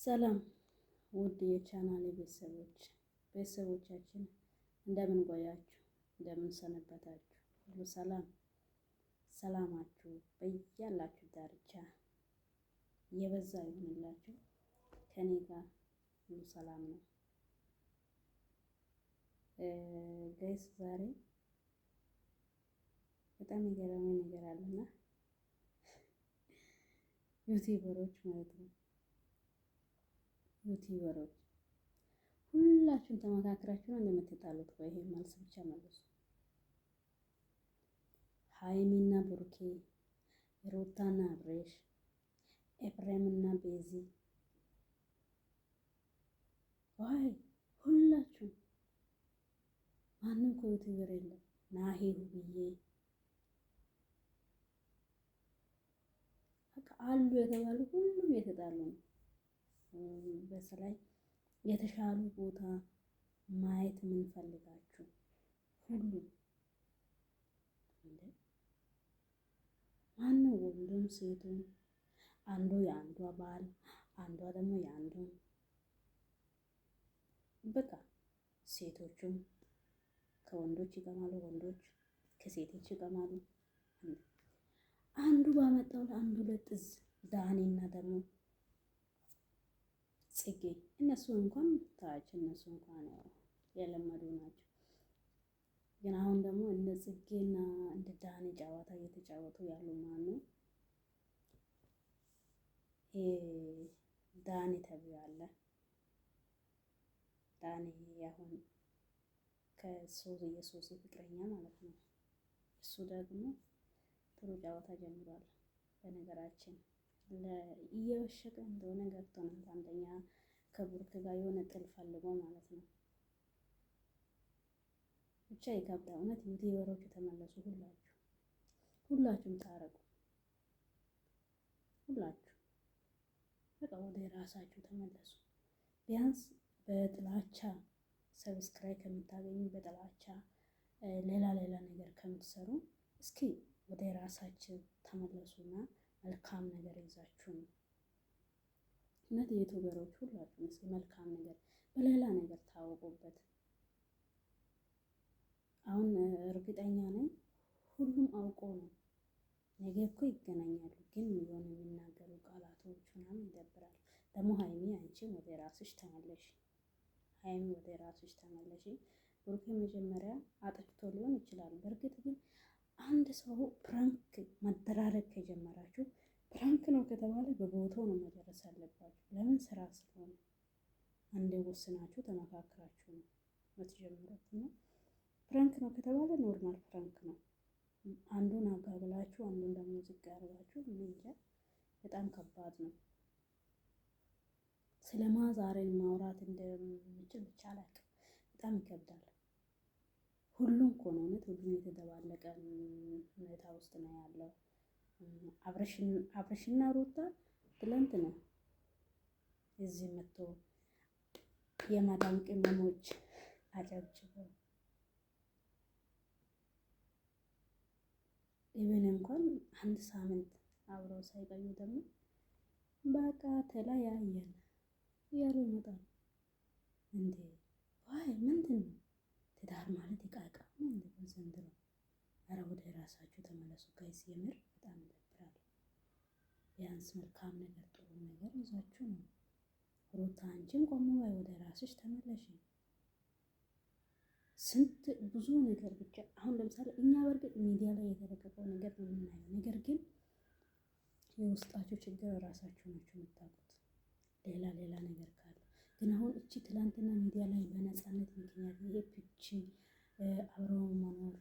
ሰላም ውድ የቻናሌ ቤተሰቦቻችን እንደምን ቆያችሁ? እንደምን ሰነበታችሁ? ሁሉ ሰላማችሁ በያላችሁ ዳርቻ የበዛ ይሁንላችሁ። ከኔ ጋር ሁሉ ሰላም ነው። ጋይስ ዛሬ በጣም የገረመኝ ነገር አለና ዩቲዩበሮች ማለት ነው ዩቲዩበሮች ሁላችሁም ተመካክራችሁ ነው እንደምትጣሉት። ቆይ ይሄ መልስ ብቻ መልሱ። ሃይሚና ብሩኬ፣ ሩታና አብሬሽ፣ ኤፍሬምና ቤዚ፣ ዋይ ሁላችሁ ማንም ከዩቲዩበር የለም። ናሂ ብዬ አሉ የተባሉ ሁሉም የተጣሉ ነው። በተለይ የተሻሉ ቦታ ማየት የምንፈልጋችሁ ሁሉ ማነው? ወንዱም ሴቱም አንዱ የአንዷ ባል አንዷ ደግሞ የአንዱ በቃ ሴቶቹም ከወንዶች ይቀማሉ፣ ወንዶች ከሴቶች ይቀማሉ። አንዱ ባመጣው ለአንዱ ለጥዝ ዳኒና ደግሞ ጽጌ እነሱ እንኳን ታች እነሱ እንኳን የለመዱ ናቸው። ግን አሁን ደግሞ እንደ ጽጌና እንደ ዳኒ ጨዋታ እየተጫወቱ ያሉ ማነው? ዳኒ ተብያለ። ዳኒ አሁን የሶሲ ፍቅረኛ ማለት ነው። እሱ ደግሞ ጥሩ ጨዋታ ጀምሯል። በነገራችን እየወሸቀ እንደሆነ ገብቶናል። አንደኛ ከብሩክ ጋር የሆነ ጥል ፈልጎ ማለት ነው። ብቻ ይከብዳል እውነት። ዩቲዩበሮቹ ተመለሱ። ሁላችሁም ታረቁ። ሁላችሁ በቃ ወደ ራሳችሁ ተመለሱ። ቢያንስ በጥላቻ ሰብስክራይብ ከምታገኙ በጥላቻ ሌላ ነገር ከምትሰሩ እስኪ ወደ ራሳችሁ ተመለሱና መልካም ነገር ይዛችሁ ነው። እውነት ዩቲዩበሮች ሁላችሁም እስኪ መልካም ነገር በሌላ ነገር ታወቁበት። አሁን እርግጠኛ ነኝ ሁሉም አውቆ ነው። ነገ እኮ ይገናኛሉ፣ ግን የሆነ የሚናገሩ ቃላቶች ምናምን ይደብራል። ደግሞ ሃይሚ አንቺም ወደ ራስሽ ተመለሽ። ብሩኬ መጀመሪያ አጥፍቶ ሊሆን ይችላል። በእርግጥ ግን አንድ ሰው ፕራንክ መደራረግ ከጀመራችሁ ፕራንክ ነው ከተባለ በቦታው ነው መጨረስ አለባችሁ። ለምን? ስራ ስለሆነ አንዴ ወስናችሁ ተመካክራችሁ ነው የምትጀምሩት። እና ፕራንክ ነው ከተባለ ኖርማል ፕራንክ ነው። አንዱን አጋግላችሁ አንዱን ደግሞ ዝቅ ያደርጋችሁ እንጃ፣ በጣም ከባድ ነው። ስለማ ዛሬ ማውራት እንደምችል ብቻ አላውቅም። በጣም ይከብዳል። ሁሉም እኮ ነው እውነት፣ ሁሉም የተደባለቀ ሁኔታ ውስጥ ነው ያለው። አብረሽና ሩታ ትላንት ነው እዚህ መጥቶ የማዳም ቅመሞች አጨብጭበው ኢቨን እንኳን አንድ ሳምንት አብረው ሳይቆዩ ደግሞ በቃ ተለያየን እያሉ ይመጣሉ። እንዴ ዋይ ምንድን ነው? ትዳር ማለት ይቃቃ ነው እንዴ በዘንድሮ? ኧረ ወደ ራሳችሁ ተመለሱ ጋይስ። የምር በጣም ይደብራል። ቢያንስ መልካም ነገር ጥሩ ነገር ይዛችሁ ነው። ሩታ አንቺም ቆም በይ፣ ወደ ራስሽ ተመለሽ። ስንት ብዙ ነገር ብቻ አሁን ለምሳሌ እኛ በእርግጥ ሚዲያ ላይ የተለቀቀው ነገር ነው የምናየው። ነገር ግን የውስጣችሁ ችግር ራሳችሁ ናችሁ የምታውቁት። ሌላ ነገር ካለ ግን አሁን እቺ ትላንትና ሚዲያ ላይ በነፃነት ምክንያት ይሄ ፍቺ አብረው መኖር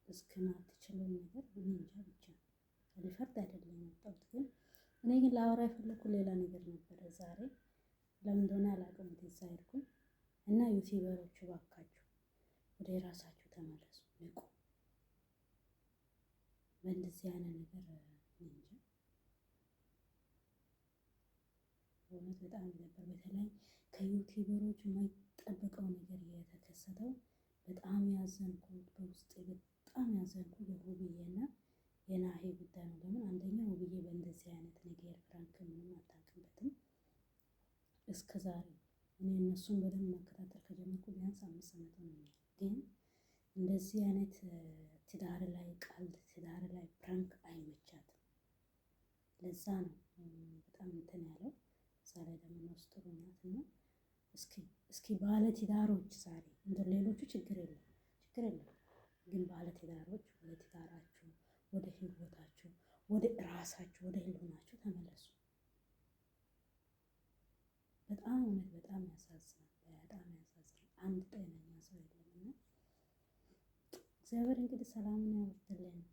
እስከማትችለው ነገር እኔ እንጃ። ብቻ ሊፈርድ አይደለም የመጣሁት፣ ግን እኔ ግን ላወራ የፈለኩ ሌላ ነገር ነበረ ዛሬ። ለምን እንደሆነ አላውቅም። ወደዛ ሄድኩኝ እና ዩቲዩበሮቹ ባካችሁ ወደ ራሳችሁ ተመለሱ፣ ንቁ። በእንደዚህ አይነት ነገር እንጃ በእውነት በጣም ነበር። በተለይ ከዩቲዩበሮች የማይጠበቀው ነገር የተከሰተው በጣም ያዘንኩት፣ በውስጤ በጣም ያዘንኩት የውብዬና የናሂ ጉዳይ ነው። ለምን አንደኛ ውብዬ በእንደዚህ አይነት ነገር ፍራንክ ምንም አታውቅበትም። እስከ ዛሬ እኔ እነሱን በደንብ መከታተል ከጀመርኩ ቢያንስ 5 ዓመት ሆኖኛል። ግን እንደዚህ አይነት ትዳር ላይ ቀልድ፣ ትዳር ላይ ፕራንክ አይመቻትም። ለዛ ነው በጣም እንትን ያለው። ዛሬ ደግሞ ነፍስ ጥሩ ናት እና እስኪ ባለ ትዳሮች ዛሬ እንደ ሌሎቹ ችግር የለም ግን ባለ ትዳሮች ወደ ትዳራችሁ፣ ወደ ህይወታችሁ፣ ወደ ራሳችሁ፣ ወደ ህልውናችሁ ተመለሱ። በጣም እውነት በጣም ያሳዝናል። በጣም ያሳዝናል። አንድ ጤነኛ ሰው የለምና እግዚአብሔር እንግዲህ ሰላምን ያወርድልን።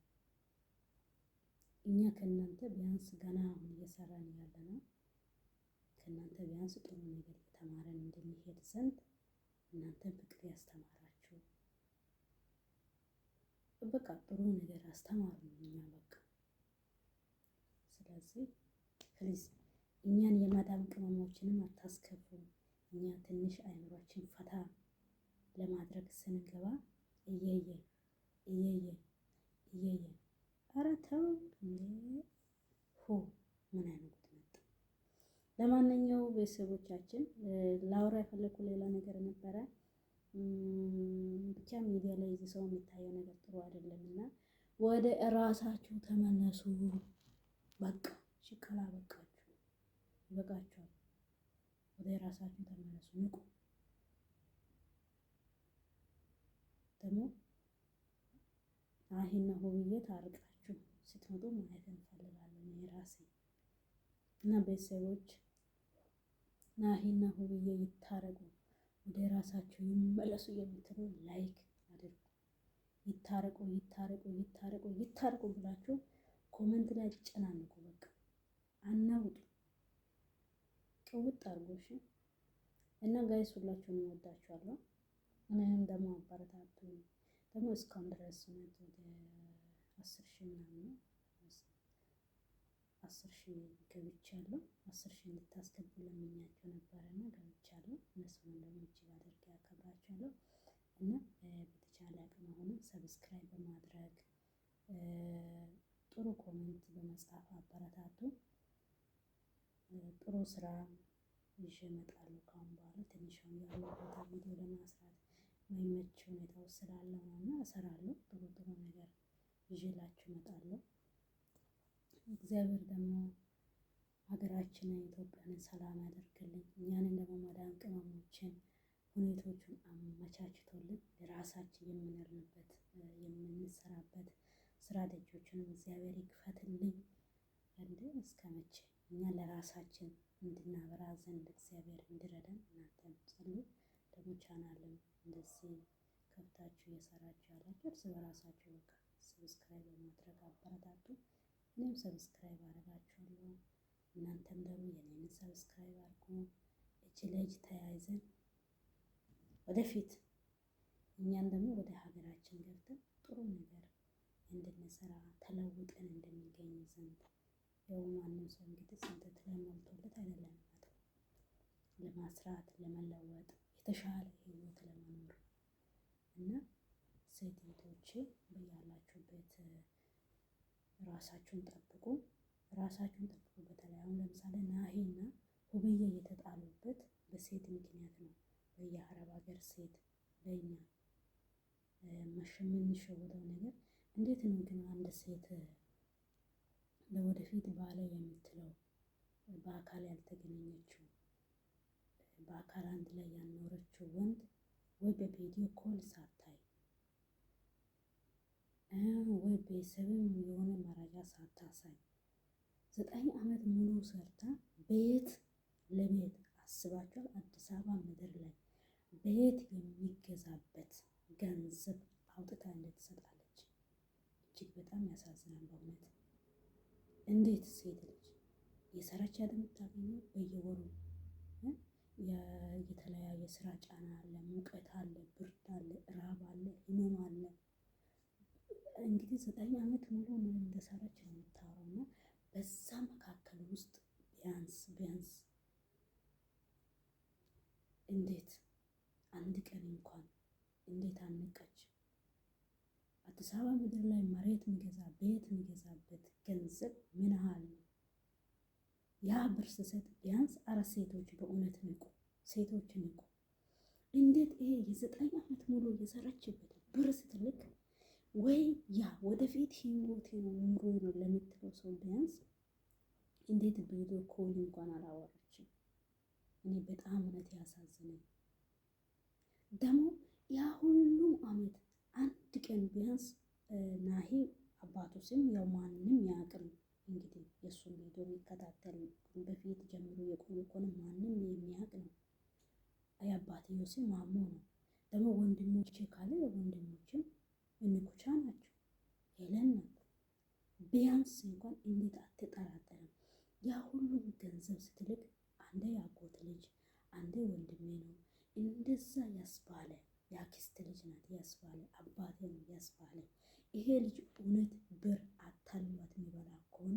እኛ ከእናንተ ቢያንስ ገና አሁን እየሰራን ያለ ነው። ከእናንተ ቢያንስ ጥሩ ነገር እየተማረን እንደሚሄድ ዘንድ እናንተን ፍቅር ያስተማራችሁ በቃ ጥሩ ነገር አስተማሩ እኛ በቃ። ስለዚህ ፕሊዝ እኛን የማዳም ቅመሞችንም አታስከፉ። እኛ ትንሽ አይምሯችን ፈታ ለማድረግ ስንገባ እየየ ኧረ ተው ሆ ምን አይነት መጣ። ለማንኛውም ቤተሰቦቻችን ላውራ የፈለኩ ሌላ ነገር ነበረ። ብቻ ሚዲያ ላይ እዚህ ሰው የሚታየው ነገር ጥሩ አይደለም እና ወደ እራሳችሁ ተመለሱ። በቃ ሽከላ በቃችሁ፣ ይበቃችኋል። ወደ ራሳችሁ ተመለሱ። ንቁ። ደግሞ ናሂና ሁብዬ ታርቃችሁ ስትመጡ ማየት እንፈልጋለን። የራሴ እና ቤተሰቦች ናሂና ሁብዬ ይታረቁ፣ ወደ ራሳችሁ ይመለሱ የምትሉ ላይክ አድርጉ። ይታረቁ ብላችሁ ኮመንት ላይ አጨናንቁ። በቃ አናውጡ፣ ቅውጥ አድርጎሽ እና ጋይስ ሁላችሁንም እወዳችኋለሁ። እኔም ደግሞ አበረታቱ። ደግሞ እስካሁን ድረስ እውነት ወደ 10,000 ምናምን 10,000 ገብቻለሁ። 10,000 እንድታስገቡ ለምኛቸው ነበረና ገብቻለሁ። እነሱንም ደግሞ እጅግ አድርጌ አከብራቸዋለሁ እና በተቻለ አቅም አሁንም ሰብስክራይብ በማድረግ ጥሩ ኮሜንት በመጻፍ አበረታቱ። ጥሩ ስራ ይዤ እመጣለሁ። ካሁን በኋላ ትንሽ ያለው ቦታ ቪዲዮ ለማስራት ማይመች ሁኔታ ውስጥ ስላለው ነውና እሰራለሁ። ጥሩ ነገር ይዤላችሁ እመጣለሁ። እግዚአብሔር ደግሞ ሀገራችንን ኢትዮጵያን ሰላም ያደርግልኝ። እኛንን ደግሞ ማዳም ቅመሞችን ሁኔታዎቹን አመቻችቶልን ለራሳችን የምንርንበት የምንሰራበት ስራ ደጆችንም እግዚአብሔር ይክፈትልኝ። እንዴ እስከ መቼ እኛ ለራሳችን እንድናበራ ዘንድ እግዚአብሔር እንዲረዳን እናንተም ጸልዩ። ደግሞ ቻናልን እንደዚህ ከፍታችሁ እየሰራችሁ ያላችሁ እርስ በራሳችሁ በቃ ሰብስክራይብ በማድረግ አበረታቱ። እኔም ሰብስክራይብ አደርጋችኋለሁ። እናንተም ደግሞ የኔን ሰብስክራይብ አድርጉ። እጅ ለእጅ ተያይዘን ወደፊት እኛን ደግሞ ወደ ሀገራችን ገብተን ጥሩ ነገር እንድንሰራ ተለውጠን እንድንገኝ ዘንድ ያው ማንም ሰው እንግዲህ ስንት ሞልቶለት አይደለም ለማስራት ለመለወጥ የተሻለ ህይወት ለመኖር እና ሴት እህቶቼ በያላችሁበት ራሳችሁን ጠብቁ። በተለይ አሁን ለምሳሌ ናሂና ሁብዬ የተጣሉበት በሴት ምክንያት ነው። በየአረብ ሀገር ሴት በእኛ የምንሸወደው ነገር እንዴት ነው ግን አንድ ሴት ለወደፊት ባለ የምትለው በአካል ያልተገናኘችው በአካል አንድ ላይ ያኖረችው ወንድ ወይ በቪዲዮ ኮል ሳታይ ወይ ቤተሰብም የሆነ መረጃ ሳታሳይ 9 ዓመት ሙሉ ሰርታ ቤት ለቤት አስባችኋል? አዲስ አበባ ምድር ላይ ቤት የሚገዛበት ገንዘብ አውጥታ እንዴት ትሰጣለች? እጅግ በጣም ያሳዝናል በእውነት። እንዴት ሴት ልጅ የሰራች የምታገኘው በየወሩ የተለያየ ስራ ጫና አለ፣ ሙቀት አለ፣ ብርድ አለ፣ ራብ አለ፣ ህመም አለ። እንግዲህ 9 ዓመት ሙሉ ምን እንደሰራች ነው የምታወራው እና በዛ መካከል ውስጥ ቢያንስ እንዴት አንድ ቀን እንኳን እንዴት አነቀች? አዲስ አበባ ምድር ላይ መሬት የሚገዛ ቤት የሚገዛበት ገንዘብ ምን ያህል ነው? ያ ብር ስሰጥ ቢያንስ 4 ሴቶች በእውነት ንቁ፣ ሴቶች ንቁ። እንዴት ይሄ የ9 ዓመት ሙሉ የሰራችበት ብር ስትልክ ወይ ያ ወደፊት ህይወቴ ነው ኑሮ ነው ለምትለው ሰው ቢያንስ እንዴት ቪዲዮ ኮል እንኳን አላወራችም? እኔ በጣም እውነት ያሳዝነኝ ደግሞ ያ ሁሉም አመት አንድ ቀን ቢያንስ ናሂ አባቱ ስም ያው ማንም ያቅም እንግዲህ የእሱን ቪዲዮ የሚከታተል በፊት ጀምሮ የቆየ ከሆነ ማንም የሚያቅ ነው። የአባትየው ስም ማሞ ነው። ደግሞ ወንድሞቼ ካለ ወንድሞችም እንኩቻ ናቸው። ሄለን ናት። ቢያንስ እንኳን እንዴት አትጠራጠርም? ያ ሁሉም ገንዘብ ስትልክ አንዴ ያጎት ልጅ አንዴ ወንድሜ ነው እንደዛ ያስባለ የአክስት ልጅ ናት ያስባለ አባቴ ነው ያስባለ። ይሄ ልጅ እውነት ብር አታሏት የሚበላ ከሆነ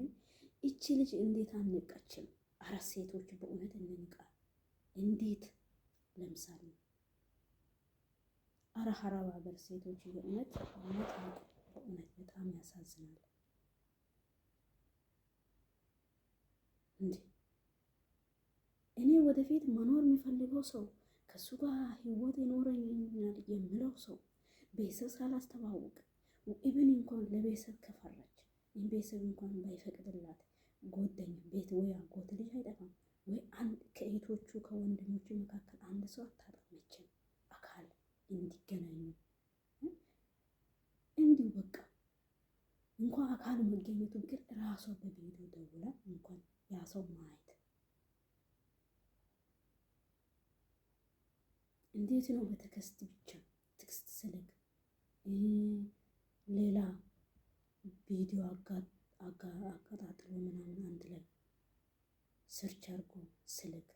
እቺ ልጅ እንዴት አንቀችም? 4 ሴቶች በእውነት እንንቃ። እንዴት ለምሳሌ አረብ ሀገር ሴቶች በእውነት በእውነት በጣም ያሳዝናል። እንዴ እኔ ወደፊት መኖር የሚፈልገው ሰው ከሱ ጋር ህይወት ይኖረኛል የምለው ሰው ቤተሰብ ሳላስተዋውቅ ኢብን እንኳን ለቤተሰብ ከፈራች ቤተሰብ እንኳን ባይፈቅድላት ጎደኛ ቤት ወይ አጎት ልጅ አይጠፋም ወይ አንድ ከእህቶቹ ከወንድሞቹ መካከል አንድ ሰው አታጣመችም አካል እንዲገናኙ እንዲሁ በቃ እንኳን አካል መገኘቱ ግን ራሷ በቪዲዮ ደውላ እንኳን ያ ሰው ማየት እንዴት ነው? በቴክስት ብቻ ቴክስት ስልክ ሌላ ቪዲዮ አቀጣጥሎ ምናምን አንድ ላይ ሰርች አድርጎ ስልክ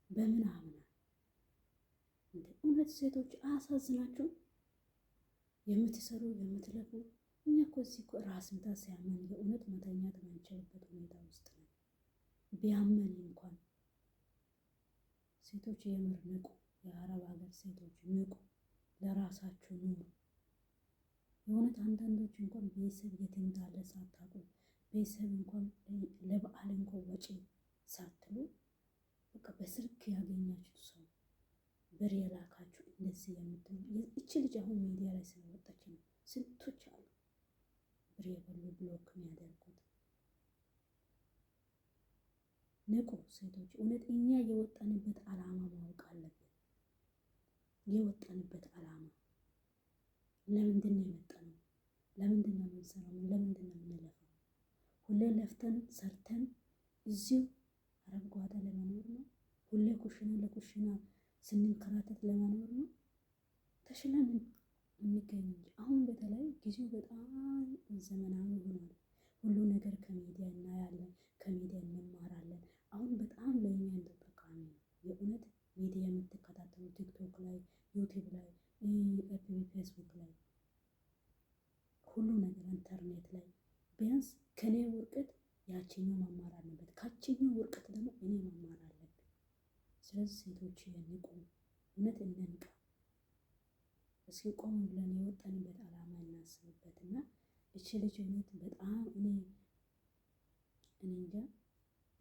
በምን አምና እንደ እውነት ሴቶች አያሳዝናችሁ? የምትሰሩ የምትለፉ እኛ እኮ እዚህ እኮ ራስ ምታት ሲያመን የእውነት መተኛት ማንችልበት ሁኔታ ውስጥ ነው። ቢያመን እንኳን ሴቶች የምር ንቁ። የአረብ ሀገር ሴቶች ንቁ፣ ለራሳችሁ ኑሩ። የእውነት አንዳንዶች እንኳን ቤተሰብ የት እንዳለ ሳታውቁ ቤተሰብ እንኳን ለበዓል እንኳን ወጪ ሳትሉ በቃ በስልክ ያገኛችሁ ሰው ብር የላካችሁ እንደዚህ የምትሉ እቺ ልጅ አሁን ሚዲያ ላይ ስለወጣች ነው ስንቶች አሉ ብር የበሉ ብሎክ የሚያደርጉት። ንቁ ሴቶች፣ እውነት እኛ የወጣንበት አላማ ማወቅ አለብን። የወጣንበት አላማ ለምንድን ነው የመጣነው? ለምንድን ነው የምንሰራው? ለምንድን ነው የምንለፋው? ሁሌ ለፍተን ሰርተን እዚሁ አረብ ጓዳ ለመኖር ነው? ሁሌ ኩሽና ለኩሽና ስንንከራተት ለመኖር ነው? ተሽለን እንገኝ እንጂ። አሁን በተለይ ጊዜው በጣም ዘመናዊ ሆኗል። ሁሉ ነገር ከሚዲያ እናያለን፣ ከሚዲያ እንማራለን። አሁን በጣም ለእኛ ጠቃሚ ነው የእውነት ሚዲያ የምትከታተሉ ቲክቶክ ላይ፣ ዩቲዩብ ላይ፣ ፌስቡክ ላይ ሁሉ ነገር ኢንተርኔት ላይ ቢያንስ ከኔ ውርቀት ያቺኛው መማር አለበት፣ ካቺኛው ውርቀት ደግሞ እኔ መማር አለብን። ስለዚህ ሴቶች ንቁ፣ እውነት እንንቃ። እስኪ ቆም ብለን የወጣንበት አላማ እናስብበት እና እቺ ልጅ እውነት በጣም እኔ እንጃ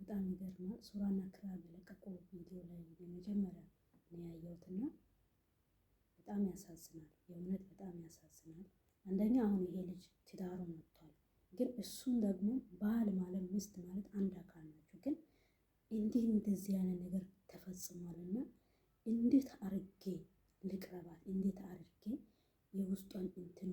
በጣም ይገርማል። ሱራና ክራ በለቀቁ ቪዲዮ ላይ የመጀመሪያ ነው ያየሁትና በጣም ያሳዝናል። የእውነት በጣም ያሳዝናል። አንደኛ አሁን ይሄ ልጅ ትዳሩ መጥቷል፣ ግን እሱን ደግሞ ባል ማለት ሚስት ማለት አንድ አካል ናቸው። ግን እንዲህ እንደዚህ አይነት ነገር ተፈጽሟልና እንዴት አርጌ ልቅረባት? እንዴት አርጌ የውስጧን እንትኑ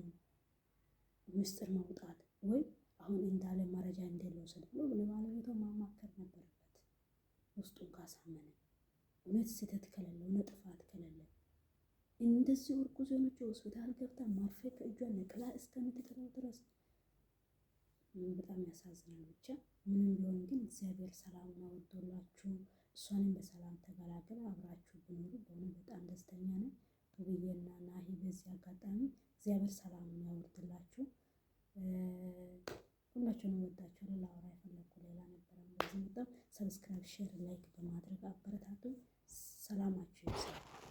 ምስጢር ማውጣት ወይ አሁን እንዳለ መረጃ እንደለወሰድ ብሎ ለባለቤቷ ማማከር ነበረበት። ውስጡን ካሳመነ እውነት ስህተት ከሌለ እውነት ጥፋት ከሌለ እንደዚህ እርጉዝ የሆነች ሆስፒታል ገብታ ማርፌ ከእጇ ነቅላ እስከምትጥለው ድረስ በጣም ያሳዝናል። ብቻ ምንም ቢሆን ግን እግዚአብሔር ሰላሙን አወርዶላችሁ እሷንም በሰላም ተገላገለ አብራችሁ ብኖሩ በእውነት በጣም ደስተኛ ነኝ። ቱብዬና ናሂ በዚህ አጋጣሚ እግዚአብሔር ሰላሙን ያወርድላችሁ። ሁላችሁንም ወዳችኋለሁ። ላወራ የፈለኩ ሌላ ነበረ። በዚህ በጣም ሰብስክራይብ፣ ሼር፣ ላይክ በማድረግ አበረታቱ። ሰላማችሁ ይብዛ።